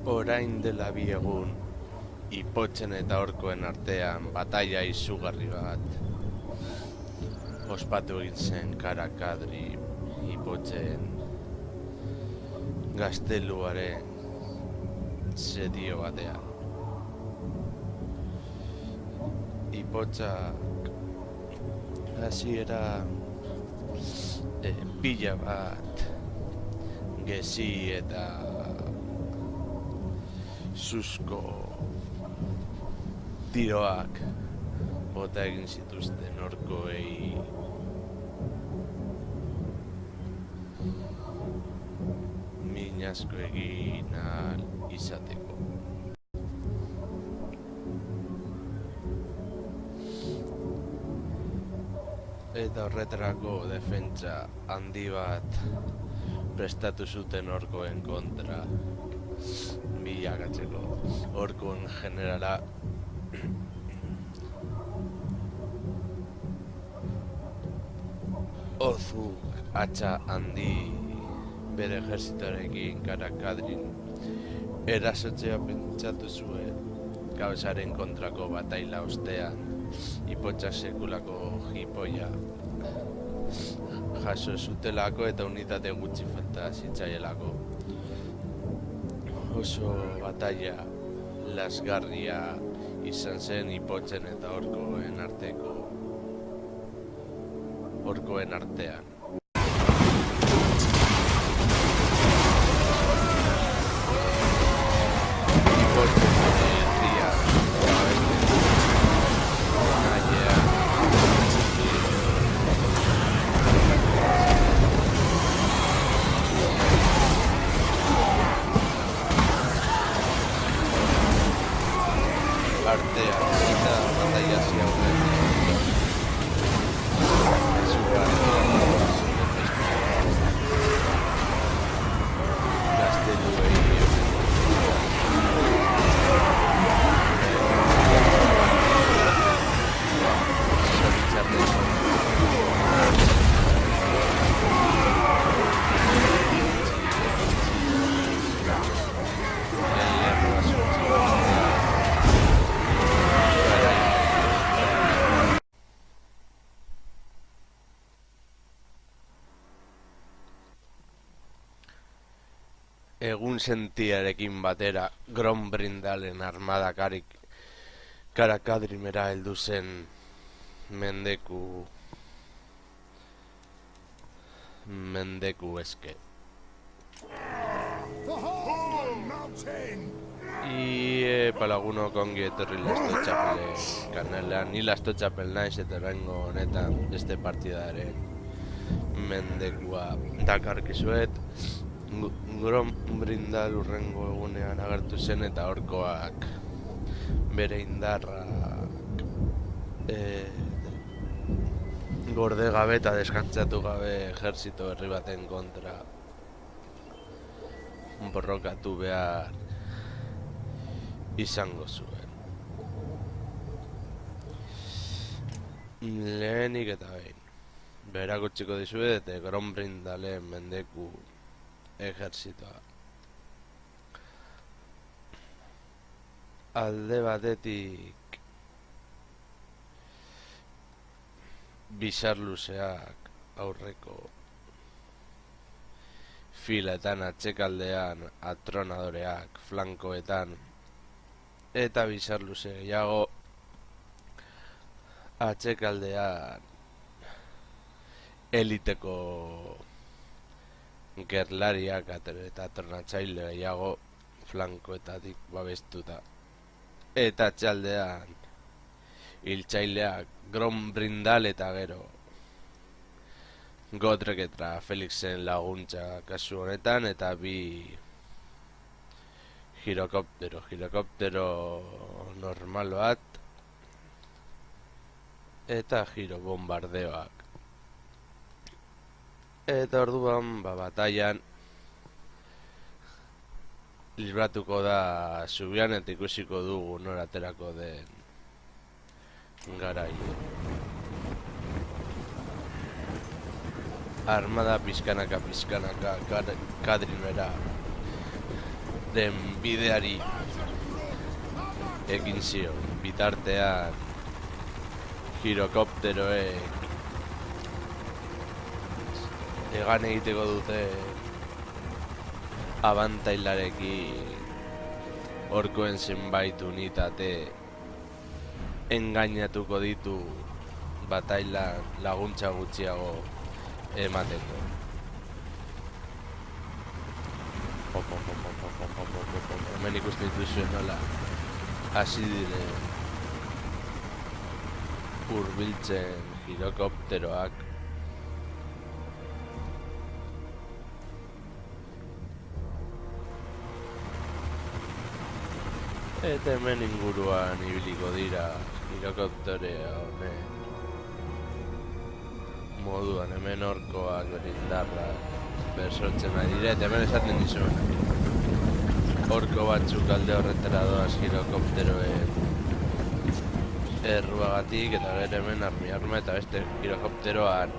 Orain dela bi egun, ipotzen eta orkoen artean bataila izugarri bat ospatu egin zen Karakadri ipotzen gazteluaren sedio batean. Ipotzak hasiera pila bat gezi eta susko tiroak bota egin zituzten orkoei min asko egin ahal izateko. Eta horretarako defentsa handi bat prestatu zuten orkoen kontra bilakatzeko. Orkoen generala Ozuk hatxa handi bere ejerzitoarekin Karakadrin erasotzea pentsatu zuen Kabezaren kontrako bataila ostean. Ipotxak sekulako jipoia jaso zutelako eta unitate gutxi falta zitzaielako. Oso bataila lasgarria izan zen ipotzen eta orkoen artean. Egun sentiarekin batera, Grombrindalen armada Karakadrimera heldu zen mendeku eske. Y palaguno kongi etorri Lasto Txapel kanalean, ni Lasto Txapel naiz eta oraingo honetan beste partidaren mendekua dakarkizuet. Grombrindal urrengo egunean agertu zen eta orkoak bere indarrak gorde gabe eta deskantzatu gabe ejerzito berri baten kontra borrokatu behar izango zuen. Lehenik eta behin berakutsiko dizuet Grombrindalen mendeku ejerzitoa. Alde batetik bizar luzeak aurreko filetan, atzekaldean atronadoreak flankoetan, eta bizar luze gehiago atzekaldean eliteko gerlariak eta atronatzaile gehiago flankoetatik babestuta. Eta atxaldean hiltzaileak Grombrindal eta gero Godrek eta Felixen laguntza kasu honetan, eta bi girokoptero normal bat eta giro bombardeoak. Eta orduan batailan libratuko da Zubian eta ikusiko dugu nor aterako den garaile. Armada pizkanaka Kadrinera den bideari ekin zion. Bitartean girokopteroek egan egiteko dute abantailarekin orkoen zenbait unitate engainatuko ditu batailan laguntza gutxiago emateko. Hemen ikusten dituzuen nola hasi dire hurbiltzen girokopteroak. Eta hemen inguruan ibiliko dira girokopteroa honek moduan, hemen orkoak berindarra bersortzen ari dira, eta hemen esaten dizuen orko batzuk alde horretara doaz girokopteroen erruagatik, eta gero hemen arma eta beste girokopteroan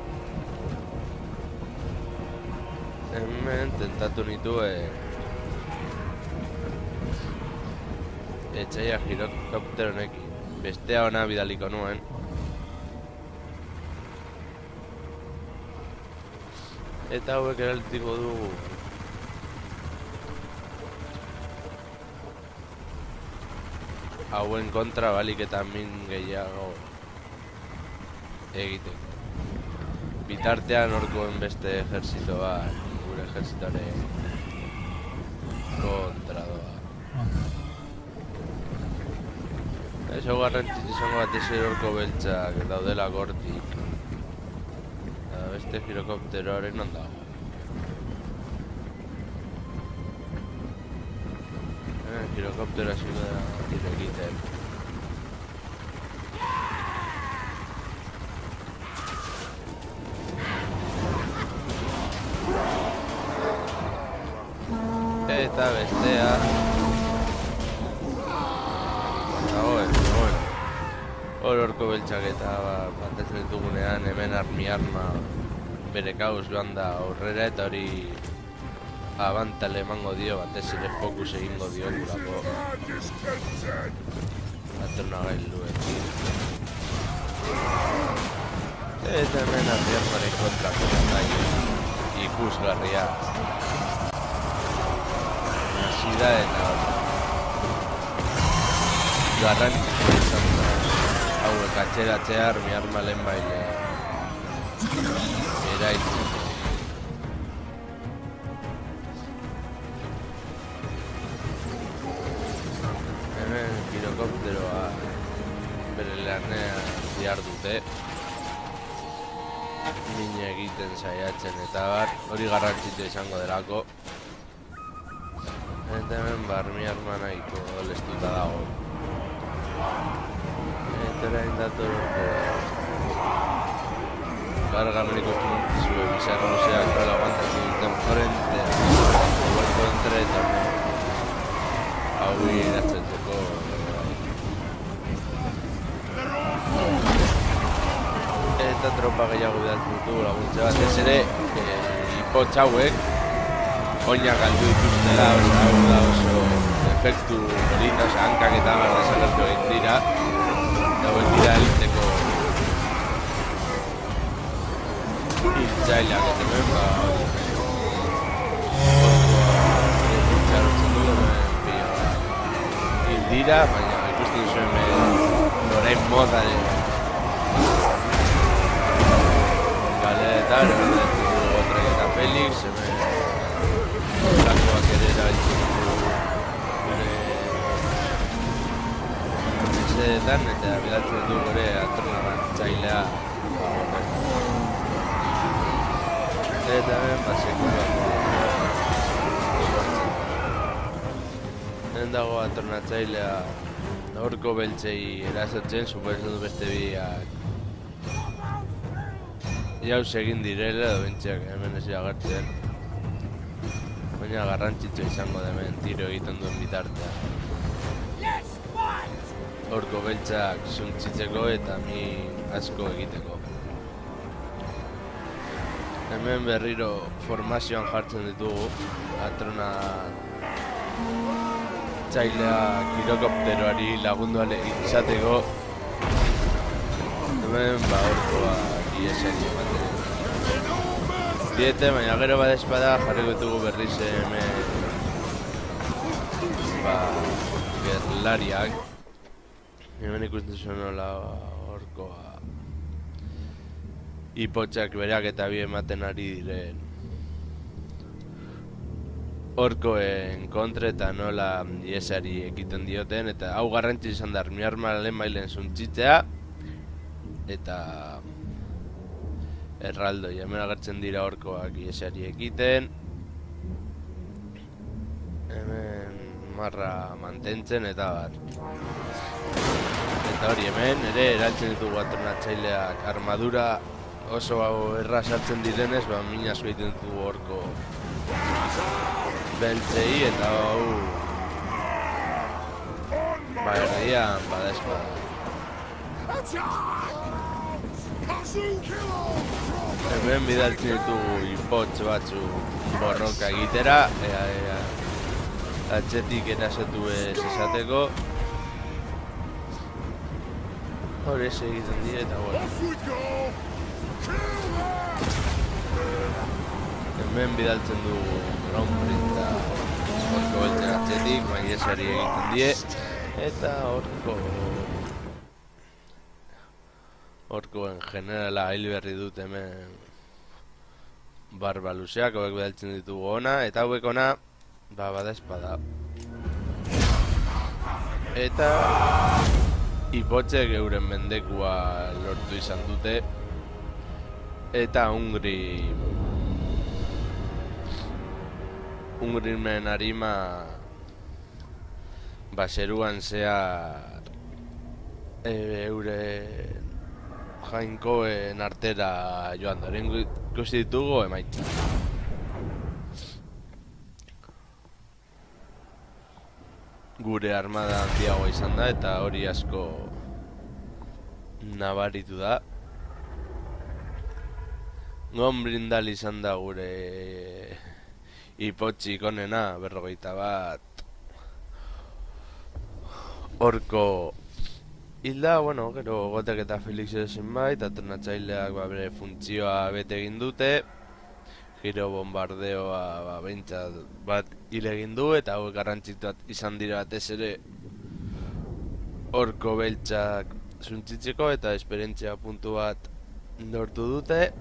hemen tentatu nituen etxaia girokopteronekin, bestea ona bidaliko nuen. Eta hauek eralitiko dugu hauen kontra balik eta min gehiago egiteko. Bitartean orkoen beste ejerzito bat, gure ejerzitoaren kontra doa. Eso garrantzitsu izango batez ere orko beltzak daudela gortik. Beste girokopteroaren non dago. Girokoptero hasiko da tiro egiten. Eta bestea hor orko beltzak eta batetzen ditugunean hemen arma bere kauz joan da aurrera eta hori abantale emango dio, batez ere fokus egingo dio gulako patrona gailuekin. Eta hemen armaren kontrako batalla ikusgarria hasi da eta garrantzitsua izan da hauek atxeratzea arma lehen baile eraitzeko. Hemen girokopteroa bere lanean dihardute min egiten saiatzen eta hori garrantzitsua izango delako. Eta hemen arma nahiko lestuta dago. Eta erain dator Karga hemen ikusten zuen bizarra luzeak nola aguantatzen duten frentea hauek kontra eta hau iratzeko eta tropa gehiago bidaltzen dutu laguntza batez ere ipotx hauek oinak galdu dituztela, hau da oso efektu polita, hankak eta abar desagertu egin dira eta hauek dira eliteko hiltzaileak eta hemen txarotzen du hil dira, baina ikusten zuen orain modaren galeetan Gotrek eta Felix hemen lakoak ere erabiltzen dugu gure mesedetan eta bidaltzen du gure atronarantzailea eta hemen sekulako hemen dago atronatzailea orko beltzei erasotzen, suposatzen du beste biak jauz egin direla edo bentsak hemen ez agertzen. Baina garrantzitsua izango da hemen tiro egiten duen bitartean. Orko beltzak suntzitzeko eta min asko egiteko. Hemen berriro formazioan jartzen ditugu atrona antolatzaileak kirokopteroari lagundu izateko hemen horkoa iesari ematen diete, baina gero badespada jarriko ditugu berriz hemen gerlariak. Hemen ikusten zuen nola horkoa ipotxak berak eta bi ematen ari diren horkoen kontre eta nola iesari ekiten dioten, eta hau garrantzi izan da mi arma lehen bailen zuntzitzea eta erraldoi, hemen agertzen dira horkoak iesari ekiten, hemen marra mantentzen eta bar. Eta hori hemen ere eraltzen ditugu atornatzaileak armadura oso erraz hartzen direnez, mina asko egiten ditugu horko beltzei eta hau erdian badespada. Hemen bidaltzen ditugu ipotx batzu borroka egitera, atxetik erasatu ez esateko. Hori ez egiten dira eta bueno. Hemen bidaltzen dugu Groundprinta horko beltzen atxetik, maiesari egiten die, eta horkoen generala hil berri dut hemen barba luzeak, hauek bidaltzen ditugu ona, eta hauek ona badespada. Eta ipotxek euren mendekua lortu izan dute, eta Hungrimen harima baseruan zehar euren jainkoen artera joan daren ikusi ditugu emaitza. Gure armada handiagoa izan da eta hori asko nabaritu da. Gombrindal izan da gure ipotxik onena, 51 horko hilda, gero gotek eta Felix ezin bait, aternatzaileak bere funtzioa bete egin dute, giro bombardeoa behintzat bat hil egin du, eta hauek garrantzituat izan dira batez ere horko beltzak zuntzitzeko, eta esperientzia puntu bat lortu dute.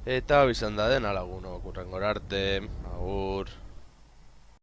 Eta hau izan da dena lagunok, hurrengora arte, agur.